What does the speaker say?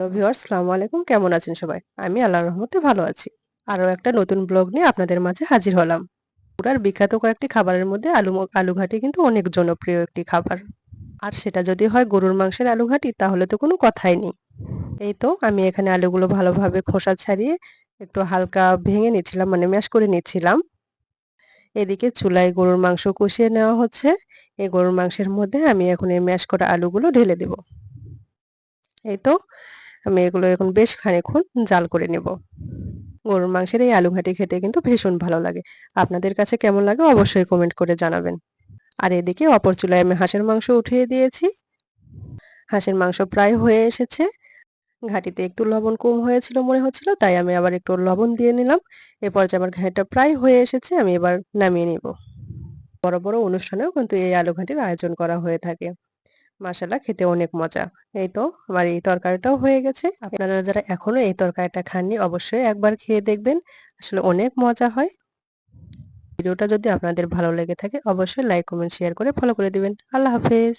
Hello viewers, আসসালামু আলাইকুম। কেমন আছেন সবাই? আমি আল্লাহর রহমতে ভালো আছি। আরো একটা নতুন ব্লগ নিয়ে আপনাদের মাঝে হাজির হলাম। পুরার বিখ্যাত কয়েকটি খাবারের মধ্যে আলু ঘাটি কিন্তু অনেক জনপ্রিয় একটি খাবার। আর সেটা যদি হয় গরুর মাংসের আলু ঘাটি তাহলে তো কোনো কথাই নেই। এই তো আমি এখানে আলুগুলো ভালোভাবে খোসা ছাড়িয়ে একটু হালকা ভেঙে নিচ্ছিলাম, মানে ম্যাশ করে নিচ্ছিলাম। এদিকে চুলায় গরুর মাংস কষিয়ে নেওয়া হচ্ছে। এই গরুর মাংসের মধ্যে আমি এখন এই ম্যাশ করা আলুগুলো ঢেলে দেব। এই তো আমি এগুলো এখন বেশ খানিকক্ষণ জাল করে নেব। গরুর মাংসের এই আলু ঘাটি খেতে কিন্তু ভীষণ ভালো লাগে। আপনাদের কাছে কেমন লাগে অবশ্যই কমেন্ট করে জানাবেন। আর এদিকে অপর চুলায় আমি হাঁসের মাংস উঠিয়ে দিয়েছি। হাঁসের মাংস প্রায় হয়ে এসেছে। ঘাটিতে একটু লবণ কম হয়েছিল মনে হচ্ছিল, তাই আমি আবার একটু লবণ দিয়ে নিলাম। এ পর্যায়ে আমার ঘাটিটা প্রায় হয়ে এসেছে, আমি এবার নামিয়ে নিব। বড় বড় অনুষ্ঠানেও কিন্তু এই আলু ঘাটির আয়োজন করা হয়ে থাকে। মাশাআল্লাহ, খেতে অনেক মজা। এই তো আমার এই তরকারিটাও হয়ে গেছে। আপনারা যারা এখনো এই তরকারিটা খাননি অবশ্যই একবার খেয়ে দেখবেন। আসলে অনেক মজা হয়। ভিডিওটা যদি আপনাদের ভালো লেগে থাকে অবশ্যই লাইক, কমেন্ট, শেয়ার করে ফলো করে দিবেন। আল্লাহ হাফেজ।